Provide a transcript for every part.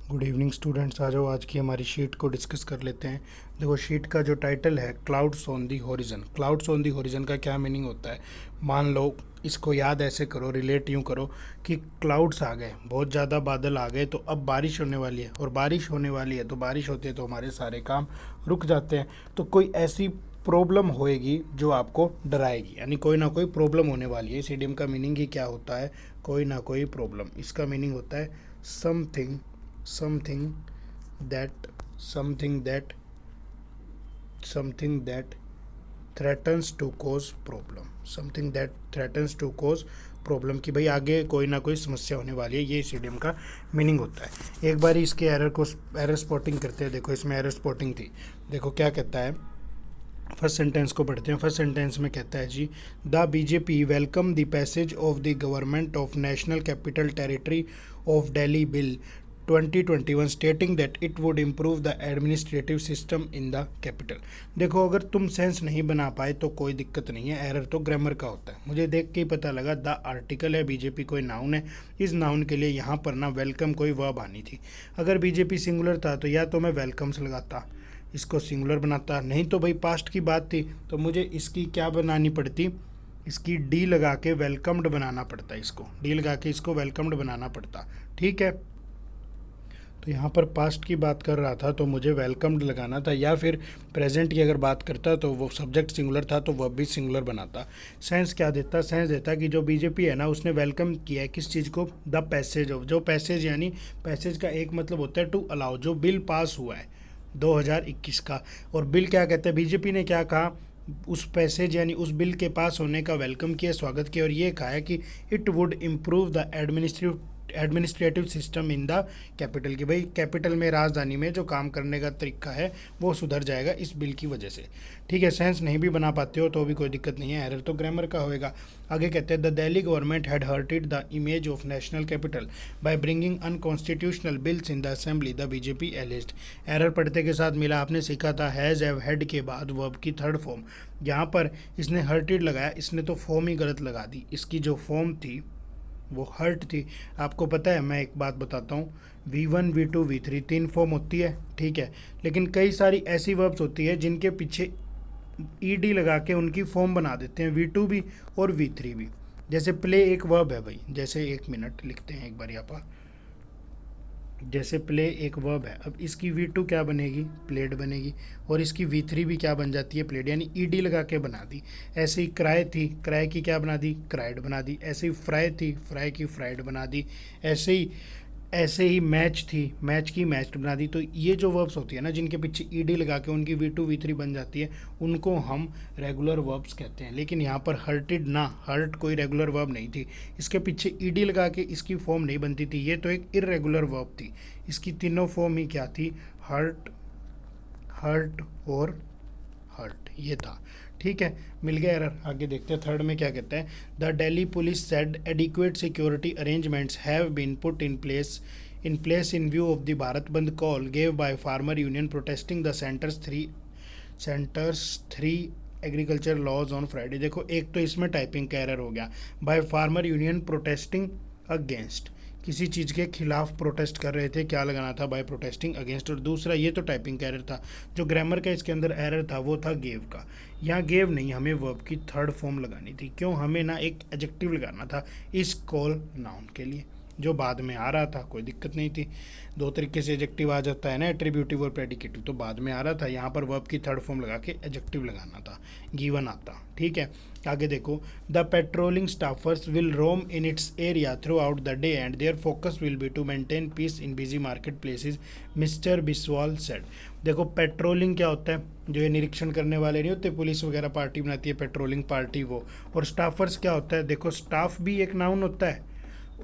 Good evening students. आ जाओ, आज की हमारी शीट को डिस्कस कर लेते हैं। देखो, शीट का जो टाइटल है clouds on the horizon. Clouds on the horizon का क्या मीनिंग होता है? मान लो, इसको याद ऐसे करो, रिलेट यूँ करो कि क्लाउड्स आ गए, बहुत ज़्यादा बादल आ गए, तो अब बारिश होने वाली है। और बारिश होने वाली है तो बारिश होती है तो हमारे सारे काम रुक जाते हैं। तो कोई ऐसी प्रॉब्लम होएगी जो आपको डराएगी, यानी कोई ना कोई प्रॉब्लम होने वाली है। इस इडियम का मीनिंग ही क्या होता है? कोई ना कोई प्रॉब्लम। इसका मीनिंग होता है something something that something that something that threatens to cause problem, something that threatens to cause problem, कि भाई आगे कोई ना कोई समस्या होने वाली है। ये इस इडियम का मीनिंग होता है। एक बार इसके एरर स्पॉटिंग करते हैं। देखो, इसमें एरर स्पॉटिंग थी। देखो क्या कहता है, फर्स्ट सेंटेंस को पढ़ते हैं। फर्स्ट सेंटेंस में कहता है जी, the BJP welcome the passage of the government of national capital territory of Delhi bill 2021 stating that it would improve the administrative system in the capital. देखो, अगर तुम सेंस नहीं बना पाए तो कोई दिक्कत नहीं है, एरर तो ग्रामर का होता है। मुझे देख के ही पता लगा द आर्टिकल है, बीजेपी कोई नाउन है। इस नाउन के लिए यहाँ पर ना वेलकम कोई वर्ब आनी थी। अगर बीजेपी सिंगुलर था तो या तो मैं वेलकम्स लगाता, इसको सिंगुलर बनाता, नहीं तो भाई पास्ट की बात थी तो मुझे इसकी क्या बनानी पड़ती, इसकी डी लगा के वेलकम्ड बनाना पड़ता। इसको डी लगा के इसको वेलकम्ड बनाना पड़ता। ठीक है, तो यहाँ पर पास्ट की बात कर रहा था तो मुझे वेलकम्ड लगाना था, या फिर प्रेजेंट की अगर बात करता तो वो सब्जेक्ट सिंगुलर था तो वह भी सिंगुलर बनाता। सेंस क्या देता? सेंस देता कि जो बीजेपी है ना, उसने वेलकम किया है किस चीज़ को? The passage of. जो पैसेज, यानी पैसेज का एक मतलब होता है टू अलाउ, जो बिल पास हुआ है 2021 का। और बिल क्या कहते हैं? बीजेपी ने क्या कहा? उस पैसेज यानी उस बिल के पास होने का वेलकम किया, स्वागत किया, और ये कहा है कि it would improve the administrative system in the capital, कि भाई कैपिटल में, राजधानी में जो काम करने का तरीका है वो सुधर जाएगा इस बिल की वजह से। ठीक है, सेंस नहीं भी बना पाते हो तो भी कोई दिक्कत नहीं है, एरर तो ग्रामर का होएगा। आगे कहते हैं, the Delhi government had hurted the image of national capital by bringing unconstitutional bills in the assembly, the BJP alleged. Error पढ़ते के साथ मिला, आपने सीखा था हैज़ हैव हैड के बाद वर्ब की थर्ड फॉर्म। यहाँ पर इसने हर्टेड लगाया, इसने तो फॉर्म ही गलत लगा दी। इसकी जो फॉर्म थी वो हर्ट थी। आपको पता है, मैं एक बात बताता हूँ, V1 V2 V3 तीन फॉर्म होती है, ठीक है, लेकिन कई सारी ऐसी वर्ब्स होती है जिनके पीछे ईडी लगा के उनकी फॉर्म बना देते हैं, V2 भी और V3 भी। जैसे प्ले एक वर्ब है भाई, जैसे एक मिनट लिखते हैं एक बार यहाँ पर, जैसे प्ले एक वर्ब है, अब इसकी V2 क्या बनेगी? प्लेड बनेगी। और इसकी V3 भी क्या बन जाती है? प्लेड, यानी ईडी लगा के बना दी। ऐसे ही क्राई थी, क्राई की क्या बना दी? क्राइड बना दी। ऐसे ही फ्राई थी, फ्राई की फ्राइड बना दी। ऐसे ही मैच थी, मैच की मैच्ड बना दी। तो ये जो वर्ब्स होती है ना, जिनके पीछे ईडी लगा के उनकी V2 V3 बन जाती है, उनको हम रेगुलर वर्ब्स कहते हैं। लेकिन यहाँ पर हर्टेड ना, हर्ट कोई रेगुलर वर्ब नहीं थी, इसके पीछे ईडी लगा के इसकी फॉर्म नहीं बनती थी, ये तो एक इर्रेगुलर वर्ब थी। इसकी तीनों फॉर्म ही क्या थी? हर्ट, हर्ट और हर्ट, ये था। ठीक है, मिल गया एरर। आगे देखते हैं, थर्ड में क्या कहता है, the Delhi police said adequate security arrangements have been put in place in view of the Bharat bandh call gave by farmer union protesting the centre's three agriculture laws on Friday. देखो, एक तो इसमें टाइपिंग का एरर हो गया, by farmer union protesting against, किसी चीज़ के खिलाफ प्रोटेस्ट कर रहे थे, क्या लगाना था? By protesting against. और दूसरा, ये तो टाइपिंग का एरर था। जो ग्रामर का इसके अंदर एरर था वो था गेव का। यहाँ गेव नहीं, हमें वर्ब की थर्ड फॉर्म लगानी थी। क्यों? हमें ना एक एडजेक्टिव लगाना था इस कॉल नाउन के लिए, जो बाद में आ रहा था, कोई दिक्कत नहीं थी। दो तरीके से एडजेक्टिव आ जाता है ना, एट्रीब्यूटिव और प्रेडिकेटिव, तो बाद में आ रहा था। यहाँ पर वर्ब की थर्ड फॉर्म लगा के एडजेक्टिव लगाना था, गिवन आता। ठीक है, आगे देखो, the patrolling staffers will roam in its area throughout the day and their focus will be to maintain peace in busy market places, mister Biswal said. देखो, पेट्रोलिंग क्या होता है? जो ये निरीक्षण करने वाले नहीं होते, पुलिस वगैरह पार्टी बनाती है पेट्रोलिंग पार्टी, वो। और स्टाफर्स क्या होता है? देखो, स्टाफ भी एक नाउन होता है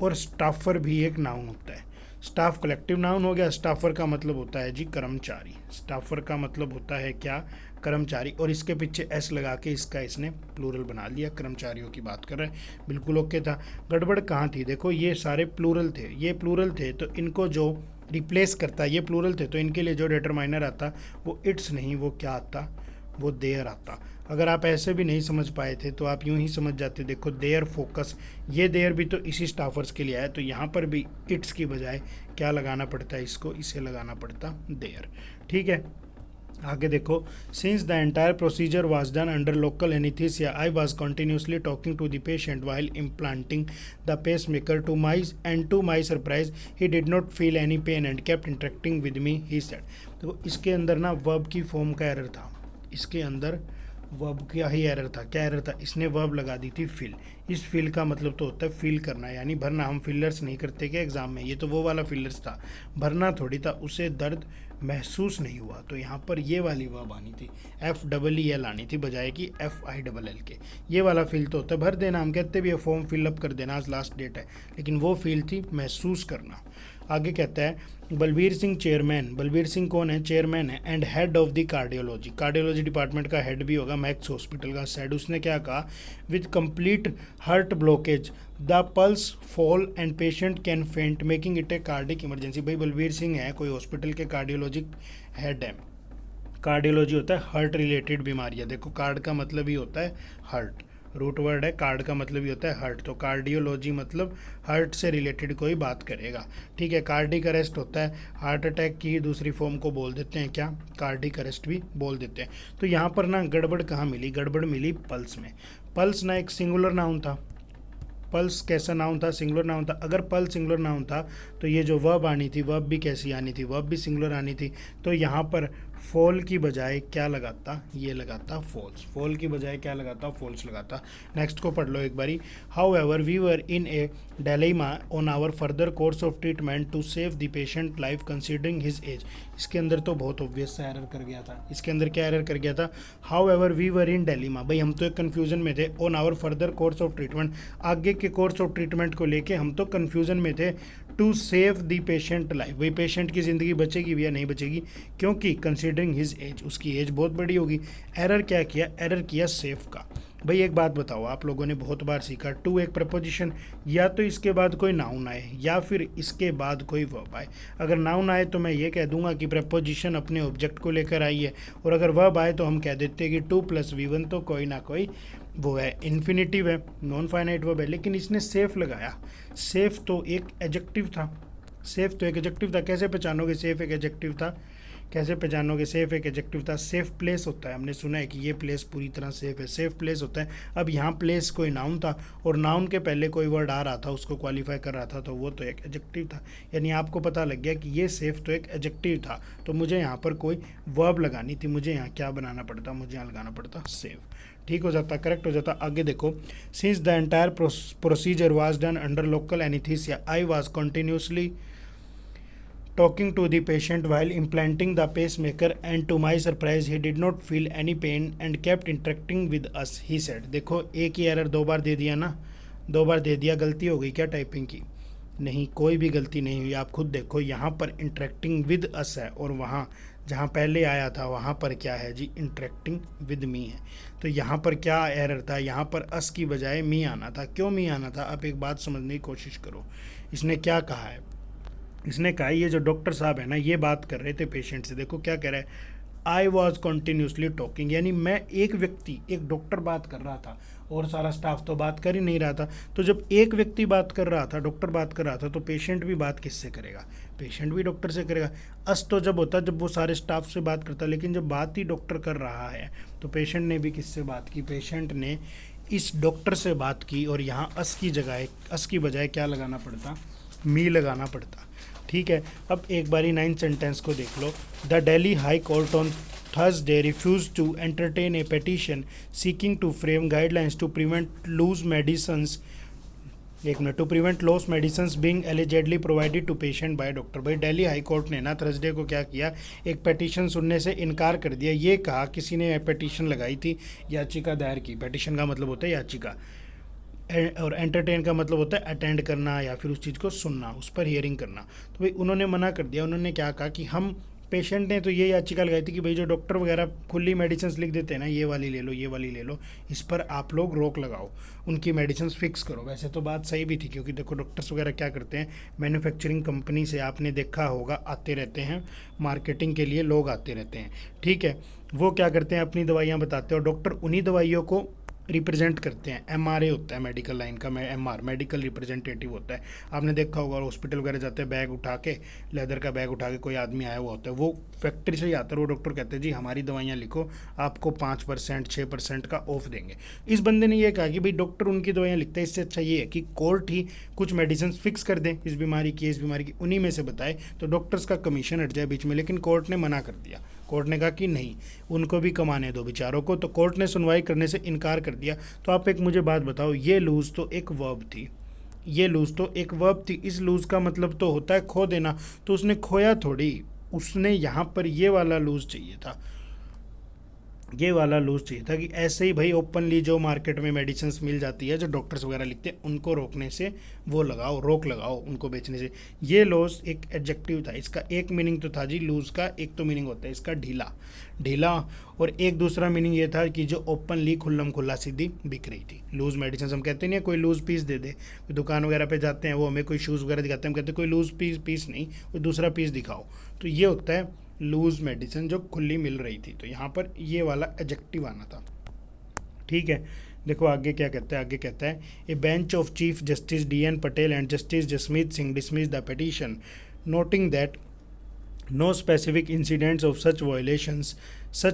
और स्टाफर भी एक नाउन होता है। स्टाफ कलेक्टिव नाउन हो गया, स्टाफर का मतलब होता है जी कर्मचारी। स्टाफर का मतलब होता है क्या? कर्मचारी। और इसके पीछे एस लगा के इसका इसने प्लूरल बना लिया, कर्मचारियों की बात कर रहे हैं, बिल्कुल ओके था। गड़बड़ कहाँ थी? देखो, ये सारे प्लूरल थे, ये प्लूरल थे, तो इनको जो रिप्लेस करता, ये प्लूरल थे तो इनके लिए जो डिटरमाइनर आता वो इट्स नहीं, वो क्या आता? वो देयर आता। अगर आप ऐसे भी नहीं समझ पाए थे तो आप यूं ही समझ जाते, देखो देयर फोकस, ये देयर भी तो इसी स्टाफर्स के लिए आया, तो यहाँ पर भी इट्स की बजाय क्या लगाना पड़ता है, इसको इसे लगाना पड़ता देयर। ठीक है, आगे देखो, since the entire procedure was done under local anaesthesia I was continuously talking to the patient while implanting the pacemaker to my surprise he did not feel any pain and kept interacting with me he said. तो इसके अंदर ना verb की form का error था, इसके अंदर verb का ही एरर था। क्या एरर था, इसने वर्ब लगा दी थी फिल। इस फिल का मतलब तो होता है फील करना, यानी भरना। हम फिलर्स नहीं करते क्या एग्जाम में, ये तो वो वाला फिलर्स था, भरना थोड़ी था। उसे दर्द महसूस नहीं हुआ, तो यहाँ पर ये वाली वर्ब आनी थी, FEEL आनी थी बजाय कि FILL के। ये वाला फील तो होता है भर देना, हम कहते भी है फॉर्म फिलअप कर देना, आज लास्ट डेट है, लेकिन वो फील थी महसूस करना। आगे कहता है बलबीर सिंह चेयरमैन, बलबीर सिंह कौन है, चेयरमैन है, and head of the cardiology, cardiology department का हेड भी होगा मैक्स हॉस्पिटल का, सेड, उसने क्या कहा, with complete heart blockage the pulse fall and patient can faint making it a cardiac emergency. भाई बलबीर सिंह है, कोई हॉस्पिटल के कार्डियोलॉजी हेड है। कार्डियोलॉजी होता है हार्ट रिलेटेड बीमारियाँ, देखो कार्ड का मतलब ही होता है हार्ट, रूट वर्ड है, कार्ड का मतलब ही होता है हार्ट, तो कार्डियोलॉजी मतलब हार्ट से रिलेटेड कोई बात करेगा। ठीक है, कार्डिक अरेस्ट होता है, हार्ट अटैक की दूसरी फॉर्म को बोल देते हैं क्या, कार्डिक अरेस्ट भी बोल देते हैं। तो यहाँ पर ना गड़बड़ कहाँ मिली, गड़बड़ मिली पल्स में। पल्स ना एक सिंगुलर नाउन था, पल्स कैसा नाउन था, सिंगुलर नाउन था। अगर पल्स सिंगुलर नाउन था तो ये जो वर्ब आनी थी, वर्ब भी कैसी आनी थी, वर्ब भी सिंगुलर आनी थी। तो यहाँ पर फॉल की बजाय क्या लगाता, ये लगाता फॉल्स, फॉल की बजाय क्या लगाता, फॉल्स लगाता। नेक्स्ट को पढ़ लो एक बारी। However we were in a dilemma on our further course of treatment to save the patient life considering his age. इसके अंदर तो बहुत ऑब्वियस सा एरर कर गया था, इसके अंदर क्या एरर कर गया था, however we were in dilemma, भाई हम तो एक कन्फ्यूजन में थे, on our further course of treatment, आगे के कोर्स ऑफ ट्रीटमेंट को लेके हम तो कन्फ्यूजन में थे, to save the patient life, भाई पेशेंट की ज़िंदगी बचेगी भी या नहीं बचेगी, क्योंकि कंसिडरिंग हिज एज, उसकी एज बहुत बड़ी होगी। एरर क्या किया, एरर किया सेफ का। भाई एक बात बताओ, आप लोगों ने बहुत बार सीखा, टू एक प्रपोजिशन, या तो इसके बाद कोई नाउन आए या फिर इसके बाद कोई वर्ब आए। अगर नाउन आए तो मैं ये कह दूंगा कि प्रपोजिशन अपने ऑब्जेक्ट को लेकर आई है, और अगर वर्ब आए तो हम कह देते हैं कि 2+V1 तो कोई ना कोई वो है, इन्फिनिटिव है, नॉन फाइनाइट वर्ब है। लेकिन इसने सेफ लगाया, सेफ तो एक एडजेक्टिव था, सेफ तो एक एडजेक्टिव था। कैसे पहचानोगे सेफ एक एडजेक्टिव था, कैसे पहचानोगे सेफ एक एडजेक्टिव था, सेफ प्लेस होता है, हमने सुना है कि ये प्लेस पूरी तरह सेफ है, सेफ प्लेस होता है। अब यहाँ प्लेस कोई नाउन था और नाउन के पहले कोई वर्ड आ रहा था, उसको क्वालिफाई कर रहा था, तो वो तो एक एडजेक्टिव था। यानी आपको पता लग गया कि ये सेफ तो एक एडजेक्टिव था, तो मुझे यहाँ पर कोई वर्ब लगानी थी, मुझे यहाँ क्या बनाना पड़ता, मुझे यहाँ लगाना पड़ता सेफ। ठीक हो जाता, करेक्ट हो जाता। आगे देखो, since the entire procedure was done under local anaesthesia I was continuously talking to the patient while implanting the pacemaker and to my surprise he did not feel any pain and kept interacting with us, he said। देखो एक ही error दो बार दे दिया ना, दो बार दे दिया, गलती हो गई क्या टाइपिंग की, नहीं कोई भी गलती नहीं हुई। आप खुद देखो यहाँ पर इंटरेक्टिंग विद अस है, और वहाँ जहाँ पहले आया था वहाँ पर क्या है जी, इंटरेक्टिंग विद मी है। तो यहाँ पर क्या एरर था, यहाँ पर अस की बजाय मी आना था। क्यों मी आना था, आप एक बात समझने की कोशिश करो। इसने क्या कहा है, इसने कहा ये जो डॉक्टर साहब है ना, ये बात कर रहे थे पेशेंट से, देखो क्या कह रहा है, आई वॉज कंटिन्यूसली टॉकिंग, यानी मैं एक व्यक्ति, एक डॉक्टर बात कर रहा था और सारा स्टाफ तो बात कर ही नहीं रहा था। तो जब एक व्यक्ति बात कर रहा था, डॉक्टर बात कर रहा था, तो पेशेंट भी बात किससे करेगा, पेशेंट भी डॉक्टर से करेगा। अस तो जब होता जब वो सारे स्टाफ से बात करता, लेकिन जब बात ही डॉक्टर कर रहा है तो पेशेंट ने भी किससे बात की, पेशेंट ने इस डॉक्टर से बात की, और यहाँ अस की जगह, अस की बजाय क्या लगाना पड़ता, मी लगाना पड़ता। ठीक है, अब एक बारी 9th सेंटेंस को देख लो। The Delhi high court on Thursday refuse to entertain a petition seeking to frame guidelines to prevent loose medicines, एक मिनट, to prevent loss medicines being allegedly provided to patient by doctor. भाई Delhi high court ने ना Thursday को क्या किया, एक petition सुनने से इनकार कर दिया। ये कहा, किसी ने पेटिशन लगाई थी, याचिका दायर की, पेटिशन का मतलब होता है याचिका, और एंटरटेन का मतलब होता है अटेंड करना या फिर उस चीज़ को सुनना, उस पर हियरिंग करना। तो भाई उन्होंने मना कर दिया। उन्होंने क्या कहा कि हम पेशेंट ने तो ये याचिका लगाई थी कि भाई जो डॉक्टर वगैरह खुली मेडिसिन लिख देते हैं ना, ये वाली ले लो, ये वाली ले लो, इस पर आप लोग रोक लगाओ, उनकी मेडिसिन फिक्स करो। वैसे तो बात सही भी थी, क्योंकि देखो डॉक्टर्स वगैरह क्या करते हैं, मैन्युफैक्चरिंग कंपनी से आपने देखा होगा आते रहते हैं, मार्केटिंग के लिए लोग आते रहते हैं, ठीक है। वो क्या करते हैं, अपनी दवाइयाँ बताते हैं, और डॉक्टर उन्हीं दवाइयों को रिप्रेजेंट करते हैं। एमआरए होता है मेडिकल लाइन का, एमआर मेडिकल रिप्रेजेंटेटिव होता है। आपने देखा होगा हॉस्पिटल वगैरह जाते हैं, बैग उठा के, लेदर का बैग उठा के कोई आदमी आया हुआ होता है, वो फैक्ट्री से ही आता है, वो डॉक्टर कहते हैं जी हमारी दवाइयाँ लिखो, आपको 5% 6% का ऑफ देंगे। इस बंदे ने ये कहा कि भाई डॉक्टर उनकी दवाइयाँ लिखता है, इससे अच्छा ये है कि कोर्ट ही कुछ मेडिसिन फिक्स कर दें, इस बीमारी की उन्हीं में से बताए, तो डॉक्टर्स का कमीशन हट जाए बीच में। लेकिन कोर्ट ने मना कर दिया। कोर्ट ने कहा कि नहीं, उनको भी कमाने दो बेचारों को। तो कोर्ट ने सुनवाई करने से इनकार कर दिया। तो आप एक मुझे बात बताओ, ये लूज़ तो एक वर्ब थी, ये लूज़ तो एक वर्ब थी। इस लूज़ का मतलब तो होता है खो देना, तो उसने खोया थोड़ी, उसने यहाँ पर ये वाला लूज़ चाहिए था, ये वाला लूज चाहिए था कि ऐसे ही भाई ओपनली जो मार्केट में मेडिसिन मिल जाती है, जो डॉक्टर्स वगैरह लिखते हैं, उनको रोकने से वो लगाओ, रोक लगाओ उनको बेचने से। ये लॉस एक एडजेक्टिव था, इसका एक मीनिंग तो था जी लूज का, एक तो मीनिंग होता है इसका ढीला ढीला, और एक दूसरा मीनिंग ये था कि जो ओपनली खुल्लम खुल्ला सीधी बिक रही थी। लूज मेडिसिन हम कहते नहीं है कोई लूज पीस दे दे, दुकान वगैरह पे जाते हैं, वो हमें कोई शूज़ वगैरह दिखाते हैं, हम कहते हैं कोई लूज पीस नहीं, कोई दूसरा पीस दिखाओ। तो ये होता है लूज मेडिसिन जो खुली मिल रही थी। तो यहाँ पर ये वाला एडजेक्टिव आना था, ठीक है। देखो आगे क्या कहता है, आगे कहता है ए bench of chief justice DN Patel and justice Jasmeet Singh dismiss the petition noting that no specific incidents of such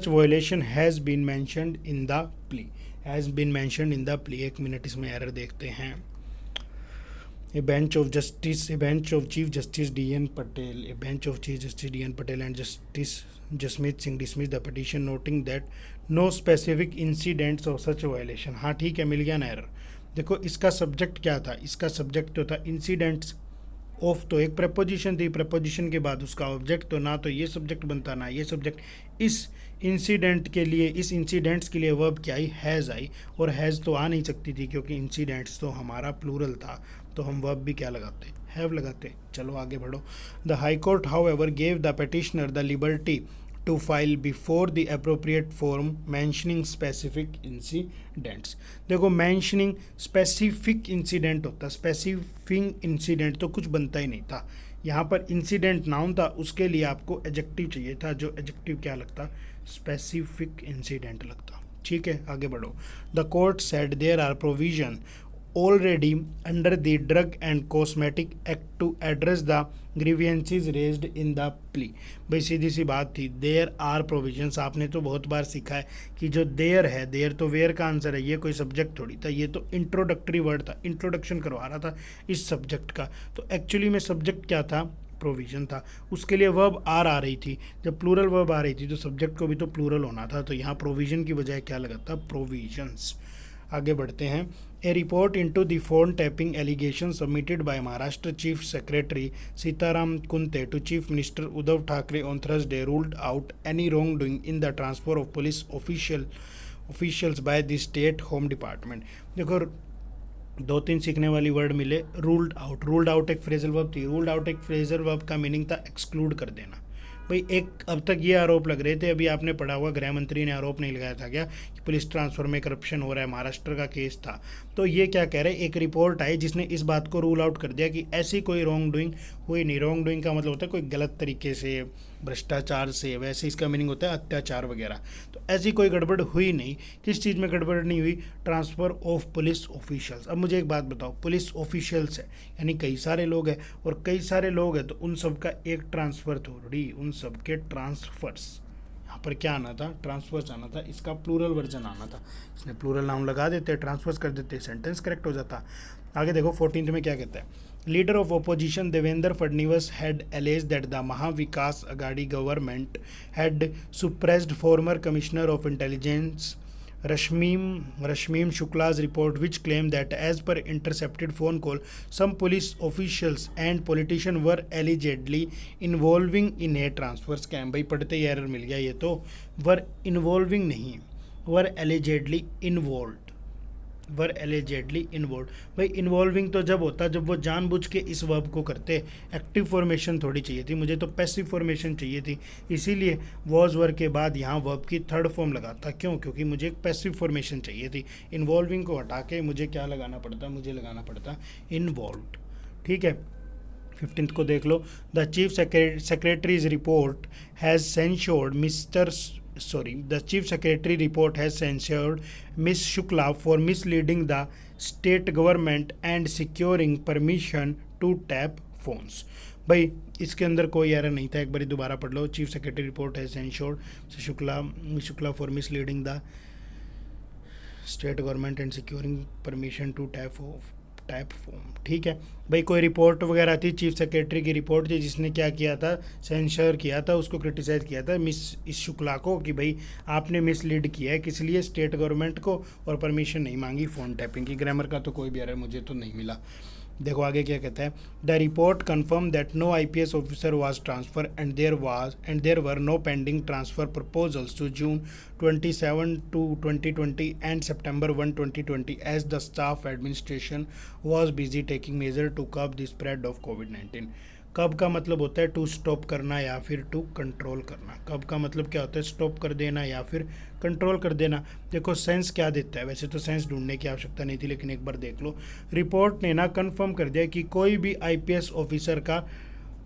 violation has been mentioned in the plea, एक मिनट इसमें एरर देखते हैं। A bench of Chief Justice D.N. Patel and Justice Jasmeet Singh dismissed the petition noting that no specific incidents of such violation। हाँ ठीक है, मिल गया ना error. देखो इसका सब्जेक्ट क्या था, इसका सब्जेक्ट तो था इंसिडेंट्स, ऑफ तो एक प्रपोजिशन थी, प्रपोजिशन के बाद उसका ऑब्जेक्ट, तो ना तो ये सब्जेक्ट बनता ना ये सब्जेक्ट। इस इंसिडेंट के लिए, इस इंसिडेंट्स के लिए वर्ब क्या आई, हैज़ आई, और हैज़ तो आ नहीं सकती थी क्योंकि इंसिडेंट्स तो हमारा प्लूरल था, तो हम वर्ब भी क्या लगाते, हैव लगाते। चलो आगे बढ़ो। The high court how ever gave the petitioner the liberty to file before the appropriate form mentioning specific incidents। देखो mentioning specific incident होता, specific incident तो कुछ बनता ही नहीं था। यहाँ पर incident नाउन था, उसके लिए आपको adjective चाहिए था, जो adjective क्या लगता, specific incident लगता, ठीक है। आगे बढ़ो। The court said there are provision already under the Drug and Cosmetic Act to address the grievances raised in the plea। भाई सीधी सी बात थी, देयर आर प्रोविजंस। आपने तो बहुत बार सीखा है कि जो देयर है, देयर तो वेयर का आंसर है, ये कोई सब्जेक्ट थोड़ी था, ये तो इंट्रोडक्टरी वर्ड था, इंट्रोडक्शन करवा रहा था इस सब्जेक्ट का। तो एक्चुअली में सब्जेक्ट क्या था, प्रोविजन था, उसके लिए वर्ब आर आ रही थी। जब प्लूरल वर्ब आ रही थी तो सब्जेक्ट को भी तो प्लूरल होना था, तो यहाँ प्रोविजन की बजाय क्या लगा था, प्रोविजंस। आगे बढ़ते हैं। A report into the phone tapping allegation submitted by Maharashtra chief secretary Sitaram Kunte to chief minister Uddhav Thackeray on Thursday ruled out any wrongdoing in the transfer of police officials by the state home department. देखो 2-3 सीखने वाली word मिले। Ruled out एक phrasal verb थी। Ruled out एक phrasal verb का meaning था exclude कर देना। भाई एक अब तक ये आरोप लग रहे थे, अभी आपने पढ़ा हुआ गृह मंत्री ने आरोप नहीं लगाया था क्या कि पुलिस ट्रांसफर में करप्शन हो रहा है, महाराष्ट्र का केस था। तो ये क्या कह रहे हैं, एक रिपोर्ट आई जिसने इस बात को रूल आउट कर दिया कि ऐसी कोई रॉन्ग डूइंग हुई नहीं। रॉन्ग डूइंग का मतलब होता है कोई गलत तरीके से, भ्रष्टाचार से, वैसे इसका मीनिंग होता है अत्याचार वगैरह। तो ऐसी कोई गड़बड़ हुई नहीं। किस चीज़ में गड़बड़ नहीं हुई, ट्रांसफ़र ऑफ पुलिस ऑफिशियल्स। अब मुझे एक बात बताओ, पुलिस ऑफिशियल्स है यानी कई सारे लोग हैं, और कई सारे लोग हैं तो उन सब का एक ट्रांसफ़र थोड़ी, उन सब के ट्रांसफर्स। यहाँ पर क्या आना था, ट्रांसफर्स आना था, इसका प्लूरल वर्जन आना था। इसने प्लूरल नाउन लगा देते, ट्रांसफर्स कर देते, सेंटेंस करेक्ट हो जाता। आगे देखो 14 में क्या कहता है। Leader of opposition Devendra Fadnavis had alleged that the Maha Vikas Aghadi government had suppressed former Commissioner of Intelligence Rashmim Shukla's report, which claimed that as per intercepted phone call, some police officials and politicians were allegedly involving in a transfer scam। भाई पढ़ते ही error मिल गया, ये तो were involving नहीं, were allegedly involved, were allegedly involve. भाई involving तो जब होता जब वो जानबूझ के इस वर्ब को करते, एक्टिव फॉर्मेशन थोड़ी चाहिए थी, मुझे तो पैसिव फॉर्मेशन चाहिए थी, इसीलिए वॉज वर के बाद यहाँ वर्ब की थर्ड फॉर्म लगाता। क्यों? क्योंकि मुझे एक पैसिव फॉर्मेशन चाहिए थी। इन्वॉल्विंग को हटा के मुझे क्या लगाना पड़ता? मुझे लगाना पड़ता इन्वॉल्व्ड। ठीक है, 15th को देख लो। The chief secretary's report has censured the chief secretary report has censured Ms. Shukla for misleading the state government and securing permission to tap phones। भाई इसके अंदर कोई एरर नहीं था, एक बार दोबारा पढ़ लो। चीफ सेक्रेटरी रिपोर्ट है censured Shukla for misleading the state government and securing permission to tap phone. ठीक है भाई, कोई रिपोर्ट वगैरह थी, चीफ सेक्रेटरी की रिपोर्ट थी जिसने क्या किया था? सेंसर किया था, उसको क्रिटिसाइज़ किया था इस शुक्ला को कि भाई आपने मिसलीड किया है, किस लिए? स्टेट गवर्नमेंट को, और परमिशन नहीं मांगी फ़ोन टैपिंग की। ग्रामर का तो कोई भी एरर मुझे तो नहीं मिला। देखो आगे क्या कहता है। The report confirm that no IPS officer was transfer and there were no pending transfer proposals to June 27 to 2020 and September 1 2020 as the staff administration was busy taking measure to curb the spread of COVID-19। कब का मतलब होता है to stop करना या फिर to control करना। कब का मतलब क्या होता है? स्टॉप कर देना या फिर कंट्रोल कर देना। देखो सेंस क्या देता है, वैसे तो सेंस ढूंढने की आवश्यकता नहीं थी, लेकिन एक बार देख लो। रिपोर्ट ने ना कंफर्म कर दिया कि कोई भी IPS ऑफिसर का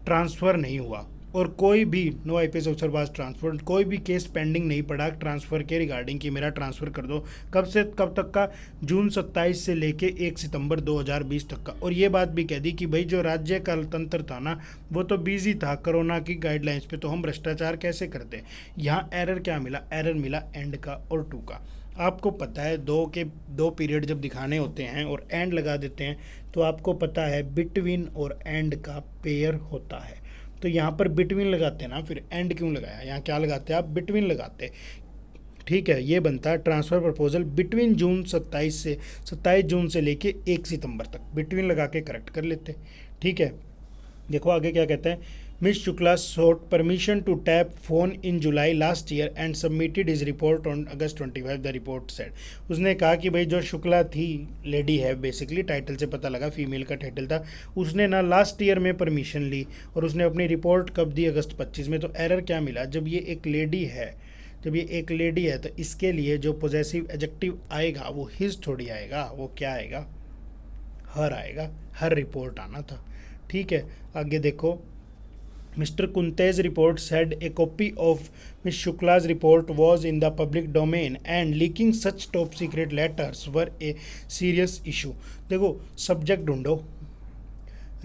ट्रांसफ़र नहीं हुआ, और कोई भी no IPS officer was transfer, कोई भी केस पेंडिंग नहीं पड़ा ट्रांसफ़र के रिगार्डिंग कि मेरा ट्रांसफ़र कर दो। कब से कब तक का? जून 27 से लेके 1 सितंबर 2020 तक का। और ये बात भी कह दी कि भाई जो राज्य का तंत्र था ना वो तो बिजी था कोरोना की गाइडलाइंस पे, तो हम भ्रष्टाचार कैसे करते। यहाँ एरर क्या मिला? एरर मिला एंड का और टू का। आपको पता है दो पीरियड जब दिखाने होते हैं और एंड लगा देते हैं तो आपको पता है बिटवीन और एंड का पेयर होता है। तो यहाँ पर बिटवीन लगाते हैं ना, फिर एंड क्यों लगाया? यहाँ क्या लगाते हैं आप? बिटवीन लगाते। ठीक है, ये बनता है ट्रांसफ़र प्रपोजल बिटवीन जून 27 जून से लेके 1 सितंबर तक। बिटवीन लगा के करेक्ट कर लेते। ठीक है, देखो आगे क्या कहता है। Miss Shukla sought permission to tap phone in July last year and submitted his report on August 25, the report said। उसने कहा कि भाई जो शुक्ला थी, लेडी है बेसिकली, टाइटल से पता लगा फीमेल का टाइटल था, उसने ना लास्ट ईयर में परमिशन ली और उसने अपनी रिपोर्ट कब दी? अगस्त 25 में। तो एरर क्या मिला? जब ये एक लेडी है तो इसके लिए जो पोजेसिव एडजेक्टिव आएगा वो हिज थोड़ी आएगा, वो क्या आएगा? हर आएगा। हर रिपोर्ट आना था। ठीक है, आगे देखो। Mr. Kunte's report said a copy of Ms. Shukla's report was in the public domain and leaking such top secret letters were a serious issue। देखो सब्जेक्ट ढूंढो,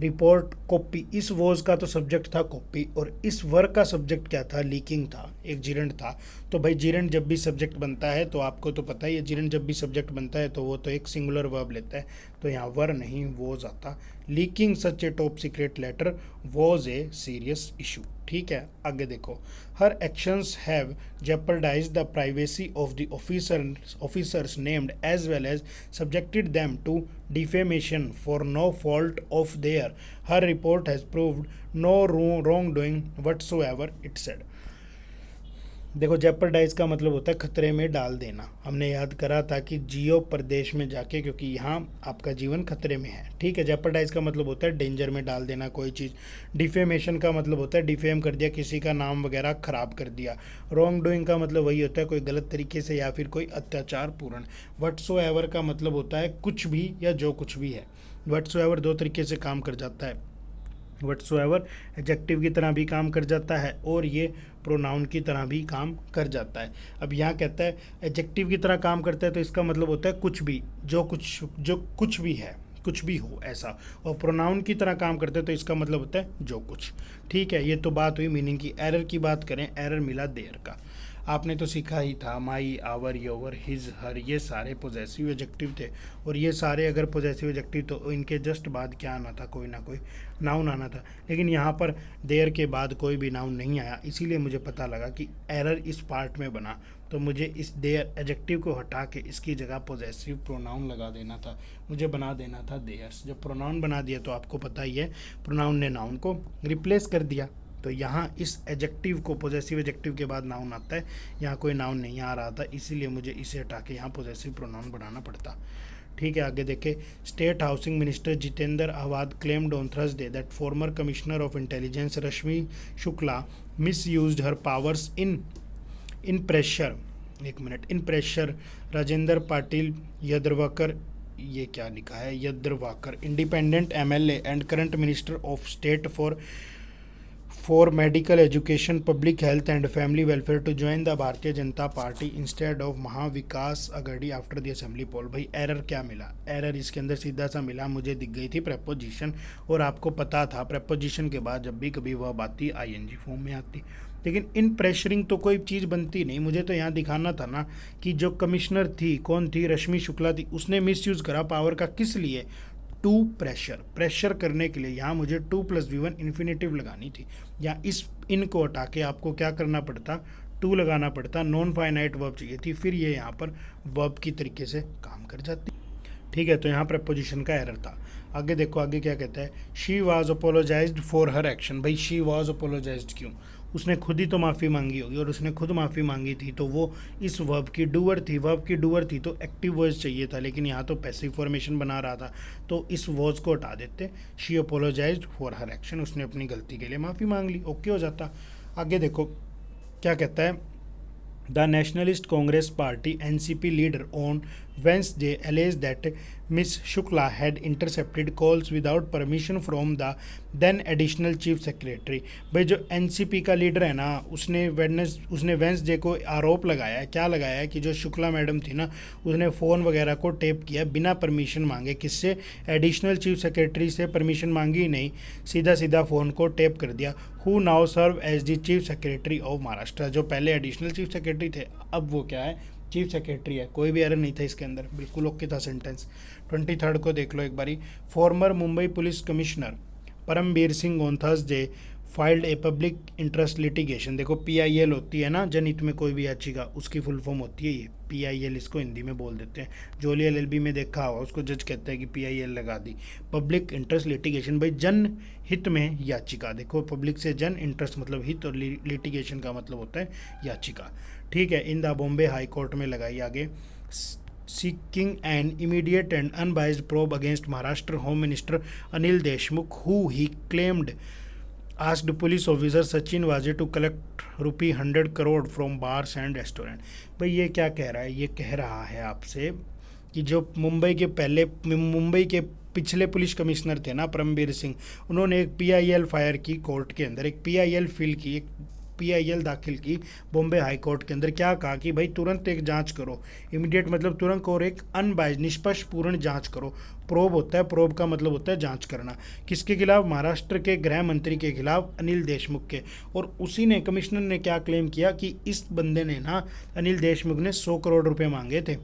रिपोर्ट कॉपी, इस वॉज का तो सब्जेक्ट था कॉपी और इस work का subject क्या था? लीकिंग था, एक जिरंड था। तो भाई जिरंड जब भी सब्जेक्ट बनता है तो आपको तो पता ही है, जिरंड जब भी सब्जेक्ट बनता है तो वो तो एक सिंगुलर वर्ब लेता है, तो यहाँ वर नहीं वॉज आता। Leaking such a top secret letter was a serious issue. ठीक है, आगे देखो। Her actions have jeopardized the privacy of the officers named as well as subjected them to defamation for no fault of their। Her report has proved no wrongdoing whatsoever, it said। देखो jeopardise का मतलब होता है खतरे में डाल देना। हमने याद करा था कि जियो प्रदेश में जाके, क्योंकि यहाँ आपका जीवन खतरे में है। ठीक है, जेपरडाइज का मतलब होता है डेंजर में डाल देना कोई चीज़। डिफेमेशन का मतलब होता है डिफेम कर दिया, किसी का नाम वगैरह ख़राब कर दिया। रॉन्ग डूइंग का मतलब वही होता है कोई गलत तरीके से या फिर कोई अत्याचार पूर्ण। व्हाट्सोएवर का मतलब होता है कुछ भी या जो कुछ भी है। व्हाट्सोएवर दो तरीके से काम कर जाता है। व्हाट्सोएवर एडजेक्टिव की तरह भी काम कर जाता है और ये प्रोनाउन की तरह भी काम कर जाता है। अब यहाँ कहता है एडजेक्टिव की तरह काम करता है तो इसका मतलब होता है कुछ भी, जो कुछ भी है, कुछ भी हो ऐसा। और प्रोनाउन की तरह काम करते हैं तो इसका मतलब होता है जो कुछ। ठीक है, ये तो बात हुई मीनिंग की। एरर की बात करें, एरर मिला देयर का। आपने तो सीखा ही था माई, आवर, योवर, हिज, हर, ये सारे पोजेसिव एडजेक्टिव थे। और ये सारे अगर पोजेसिव एडजेक्टिव तो इनके जस्ट बाद क्या आना था? कोई ना कोई नाउन आना था। लेकिन यहाँ पर देयर के बाद कोई भी नाउन नहीं आया, इसीलिए मुझे पता लगा कि एरर इस पार्ट में बना। तो मुझे इस देयर एडजेक्टिव को हटा के इसकी जगह पोजेसिव प्रोनाउन लगा देना था, मुझे बना देना था देयर्स। जब प्रोनाउन बना दिया तो आपको पता ही है प्रोनाउन ने नाउन को रिप्लेस कर दिया। तो यहाँ इस एडजेक्टिव को, पोजेसिव एडजेक्टिव के बाद नाउन आता है, यहाँ कोई नाउन नहीं आ रहा था, इसीलिए मुझे इसे हटा के यहाँ पोजेसिव प्रोनाउन बनाना पड़ता। ठीक है, आगे देखे। State housing minister Jitendra Awhad claimed on Thursday that former commissioner of intelligence Rashmi Shukla misused her powers in pressure, एक मिनट, इन प्रेशर राजेंद्र पाटिल यद्रवाकर, ये क्या लिखा है, Yadravkar, independent MLA and current minister of state for medical education, public health and family welfare to join the Bharatiya Janata party instead of Mahavikas Aghadi after the assembly poll. भाई error क्या मिला? Error इसके अंदर सीधा सा मिला, मुझे दिख गई थी प्रेपोजिशन, और आपको पता था प्रेपोजिशन के बाद जब भी कभी वह आती आईएनजी फॉर्म में आती। लेकिन इन प्रेशरिंग तो कोई चीज़ बनती नहीं, मुझे तो यहाँ दिखाना था ना कि जो कमिश्नर थी, कौन थी, रश्मि शुक्ला थी, उसने मिसयूज़ करा पावर का, किस लिए? टू प्रेशर करने के लिए। यहाँ मुझे 2+V1 इन्फिनेटिव लगानी थी, या इन को हटा के आपको क्या करना पड़ता, टू लगाना पड़ता, नॉन फाइनाइट वर्ब चाहिए थी, फिर ये यहाँ पर वर्ब की तरीके से काम कर जाती। ठीक है, तो यहाँ प्रपोजिशन का एरर था। आगे देखो, आगे क्या कहता है, she was apologised for her action. भाई शी वॉज अपोलोजाइज्ड क्यों? उसने खुद ही तो माफ़ी मांगी होगी, और उसने खुद माफ़ी मांगी थी तो वो इस वर्ब की डूअर थी, वर्ब की डूअर थी तो एक्टिव वॉइस चाहिए था, लेकिन यहाँ तो पैसिव फॉर्मेशन बना रहा था, तो इस वॉज को हटा देते, she apologised for her action, उसने अपनी गलती के लिए माफ़ी मांग ली, ओके हो जाता। आगे देखो क्या कहता है, the nationalist Congress party NCP leader on Wednesday alleged that Ms. Shukla had intercepted calls without permission from the then additional chief secretary। भाई जो एनसीपी का लीडर है ना, उसने वेंसडे को आरोप लगाया है, क्या लगाया है, कि जो शुक्ला मैडम थी ना, उसने फ़ोन वगैरह को टेप किया बिना परमिशन मांगे। किससे? एडिशनल चीफ सेक्रेटरी से परमिशन मांगी ही नहीं, सीधा सीधा फ़ोन को टेप कर दिया। Who now serve as the chief secretary of Maharashtra, जो पहले एडिशनल चीफ सेक्रेटरी थे, अब वो क्या है, चीफ सेक्रेटरी है। कोई भी एरर नहीं था इसके अंदर, बिल्कुल ओके था सेंटेंस। 23 को देख लो एक बारी। Farmer Mumbai police commissioner Parambir Singh on Thursday filed a public interest litigation. देखो PIL होती है ना जनहित में कोई भी याचिका, उसकी फुल फॉर्म होती है ये PIL, इसको हिंदी में बोल देते हैं। जो LLB में देखा हुआ उसको जज कहते हैं कि PIL लगा दी, पब्लिक इंटरेस्ट लिटिगेशन। भाई जन हित में याचिका, देखो पब्लिक से जन, इंटरेस्ट मतलब हित, और लिटिगेशन का मतलब होता है याचिका। ठीक है, in the Bombay high court में लगाई। आगे, seeking an immediate and unbiased probe against Maharashtra home minister Anil Deshmukh who he claimed asked police officer Sachin Waje to collect ₹100 crore from bars and restaurant। भाई ये क्या कह रहा है? ये कह रहा है आपसे कि जो मुंबई के पिछले पुलिस कमिश्नर थे ना परमबीर सिंह, उन्होंने एक PIL फायर की कोर्ट के अंदर, एक PIL दाखिल की बॉम्बे हाई कोर्ट के अंदर। क्या कहा कि भाई तुरंत एक जांच करो, इमीडिएट मतलब तुरंत, और एक अनबाइज्ड निष्पक्ष पूर्ण जांच करो। प्रोब होता है, प्रोब का मतलब होता है जांच करना। किसके खिलाफ? महाराष्ट्र के गृह मंत्री के खिलाफ, अनिल देशमुख के। और उसी ने, कमिश्नर ने क्या क्लेम किया कि इस बंदे ने ना, अनिल देशमुख ने 100 करोड़ रुपये मांगे थे।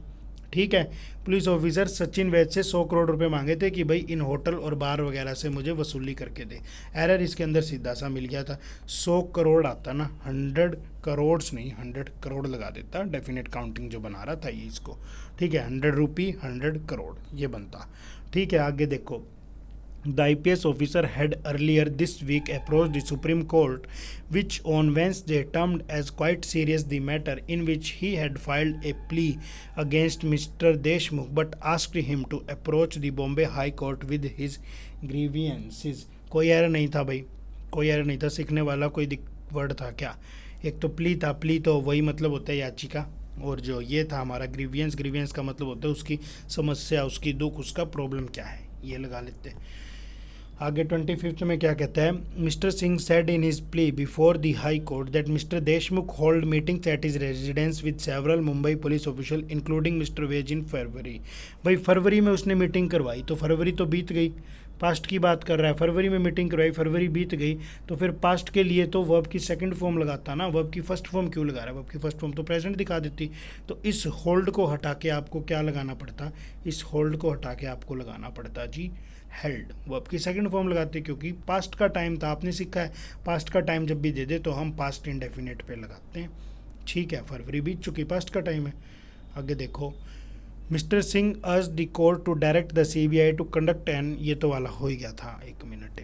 ठीक है, पुलिस ऑफिसर सचिन वैद से 100 करोड़ रुपए मांगे थे कि भाई इन होटल और बार वगैरह से मुझे वसूली करके दे। एरर इसके अंदर सीधा सा मिल गया था। 100 करोड़ आता ना, 100 करोड़ नहीं, 100 करोड़ लगा देता, डेफिनेट काउंटिंग जो बना रहा था ये इसको। ठीक है, 100 रुपी 100 करोड़ ये बनता। ठीक है, आगे देखो। The IPS officer had earlier this week approached the Supreme Court, which on Wednesday termed as quite serious the matter in which he had filed a plea against Mr. Deshmukh, but asked him to approach the Bombay High Court with his grievances। कोई error नहीं था भाई, कोई error नहीं था, सीखने वाला कोई वर्ड था क्या? एक तो प्ली था, प्ली तो वही मतलब होता है याचिका, और जो ये था हमारा ग्रीवियंस का मतलब होता है उसकी समस्या, उसकी दुख, उसका प्रॉब्लम क्या है, ये लगा लेते हैं। आगे 25 में क्या कहता है, mister Singh said in his plea before the high court that mister Deshmukh hold meetings at his residence with several Mumbai police official including mister Waze in February. भाई फरवरी में उसने मीटिंग करवाई, तो फरवरी तो बीत गई, पास्ट की बात कर रहा है, फरवरी में मीटिंग करवाई, फरवरी बीत गई, तो फिर पास्ट के लिए तो वर्ब की सेकंड फॉर्म लगाता ना, वर्ब की फर्स्ट फॉर्म क्यों लगा रहा है? वर्ब की फर्स्ट फॉर्म तो प्रेजेंट दिखा देती। तो इस होल्ड को हटा के आपको क्या लगाना पड़ता? इस होल्ड को हटा के आपको लगाना पड़ता जी हेल्ड। वर्ब की सेकंड फॉर्म लगाते, क्योंकि पास्ट का टाइम था, आपने सीखा है पास्ट का टाइम जब भी दे दे तो हम पास्ट इंडेफिनेट पे लगाते हैं। ठीक है, फरवरी बीत चुकी, पास्ट का टाइम है। आगे देखो, mister Singh urged the court to direct the CBI to conduct an, ये तो वाला हो ही गया था, एक मिनट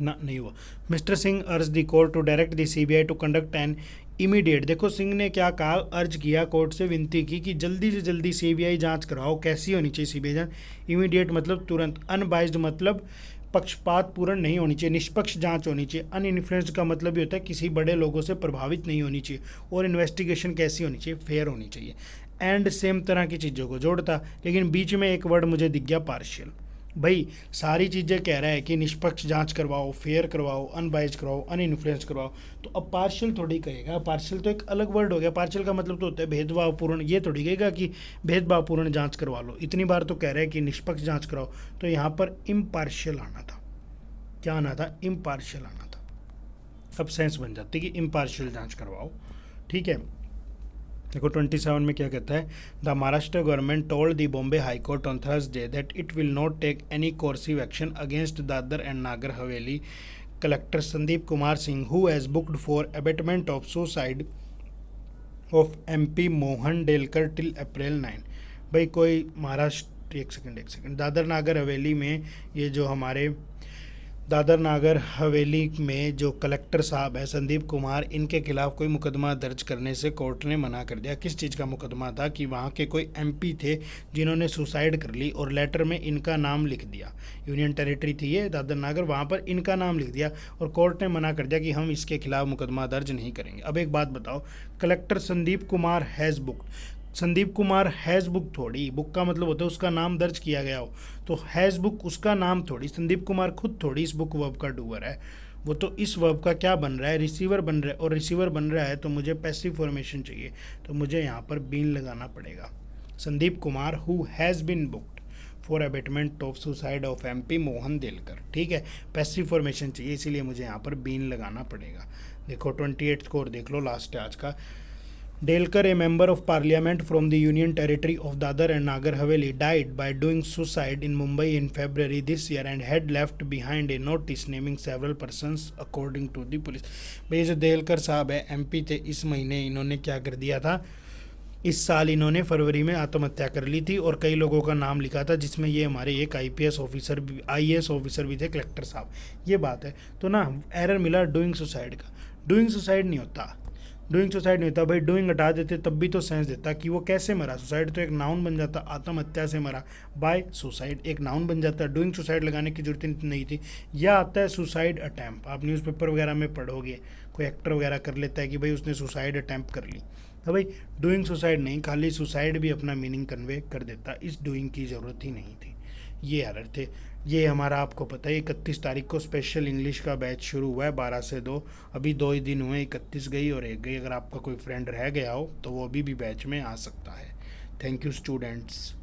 ना, नहीं हुआ। Mister Singh urged the court to direct the CBI to conduct an immediate, देखो सिंह ने क्या कहा, अर्ज किया, कोर्ट से विनती की कि जल्दी से जल्दी सीबीआई जांच कराओ। कैसी होनी चाहिए सीबीआई जांच? इमीडिएट मतलब तुरंत, अनबाइज्ड मतलब पक्षपात पूर्ण नहीं होनी चाहिए, निष्पक्ष जांच होनी चाहिए। अनइन्फ्लुएंस्ड का मतलब ये होता है किसी बड़े लोगों से प्रभावित नहीं होनी चाहिए। और इन्वेस्टिगेशन कैसी होनी चाहिए? फेयर होनी चाहिए। एंड सेम तरह की चीज़ों को जोड़ता, लेकिन बीच में एक वर्ड मुझे दिख गया, पार्शियल। भाई सारी चीज़ें कह रहा है कि निष्पक्ष जांच करवाओ, फेयर करवाओ, अनबाइज करवाओ, अनइन्फ्लुएंस करवाओ, तो अब पार्शियल थोड़ी कहेगा। पार्शियल तो एक अलग वर्ड हो गया। पार्शियल का मतलब तो होता है भेदभावपूर्ण। ये थोड़ी कहेगा कि भेदभावपूर्ण जांच करवा लो। इतनी बार तो कह रहा है कि निष्पक्ष जांच कराओ, तो यहाँ पर इम्पार्शियल आना था। क्या आना था? इम्पार्शियल आना था। अब सेंस बन जाती कि इम्पार्शियल जांच करवाओ। ठीक है, देखो 27 में क्या कहता है, the Maharashtra government told the Bombay high court on Thursday that it will not take any coercive action against Dadra and Nagar Haveli collector Sandeep Kumar Singh who has booked for abetment of suicide of MP Mohan Delkar till April 9। भाई कोई महाराष्ट्र, एक सेकंड, दादर नागर हवेली में ये जो हमारे दादर नागर हवेली में जो collector साहब हैं संदीप कुमार, इनके खिलाफ कोई मुकदमा दर्ज करने से कोर्ट ने मना कर दिया। किस चीज़ का मुकदमा था? कि वहाँ के कोई एमपी थे जिन्होंने सुसाइड कर ली और लेटर में इनका नाम लिख दिया। यूनियन टेरिटरी थी ये दादर नागर, वहाँ पर इनका नाम लिख दिया और कोर्ट ने मना कर दिया कि हम इसके खिलाफ मुकदमा दर्ज नहीं करेंगे। अब एक बात बताओ, collector Sandeep Kumar has book, Sandeep Kumar has book थोड़ी, बुक का मतलब होता है उसका नाम दर्ज किया गया हो, तो हैज़ बुक उसका नाम थोड़ी, संदीप कुमार खुद थोड़ी इस बुक वर्ब का डूअर है। वो तो इस वर्ब का क्या बन रहा है? रिसीवर बन रहा है। और रिसीवर बन रहा है तो मुझे पैसिव फॉर्मेशन चाहिए, तो मुझे यहाँ पर बीन लगाना पड़ेगा। Sandeep Kumar who has been booked for abetment of suicide of MP Mohan Delkar. ठीक है, पैसिव फॉर्मेशन चाहिए, इसीलिए मुझे यहाँ पर बीन लगाना पड़ेगा। देखो 28 स्कोर देख लो, लास्ट है आज का। Delkar, a member of parliament from the Union Territory of Dadar and Nagar Haveli, died by doing suicide in Mumbai in February this year and had left behind a notice naming several persons according to the police। भाई जो देलकर साहब है MP थे, इस महीने इन्होंने क्या कर दिया था, इस साल इन्होंने फरवरी में आत्महत्या कर ली थी और कई लोगों का नाम लिखा था, जिसमें ये हमारे एक आईपीएस ऑफिसर भी, आईएएस ऑफिसर भी थे, कलेक्टर साहब। ये बात है। तो ना एरर मिला डूइंग सुसाइड का। डूइंग सुसाइड नहीं होता, डूइंग सुसाइड नहीं होता भाई। डूइंग हटा देते तब भी तो सेंस देता कि वो कैसे मरा। सुसाइड तो एक नाउन बन जाता, आत्महत्या से मरा बाय सुसाइड एक नाउन बन जाता। डूइंग सुसाइड लगाने की जरूरत नहीं थी। यह आता है सुसाइड अटैम्प्ट, आप न्यूज़पेपर वगैरह में पढ़ोगे, कोई एक्टर वगैरह कर लेता है कि भाई उसने सुसाइड अटैम्प्ट कर ली। तो भाई डूइंग सुसाइड नहीं, खाली सुसाइड भी अपना मीनिंग कन्वे कर देता, इस डूइंग की ज़रूरत ही नहीं थी। ये एरर थे। ये हमारा आपको पता है 31 तारीख को स्पेशल इंग्लिश का बैच शुरू हुआ है 12 से 2। अभी 2 ही दिन हुए, 31 गई और 1 गई। अगर आपका कोई फ्रेंड रह गया हो तो वो अभी भी बैच में आ सकता है। Thank you students.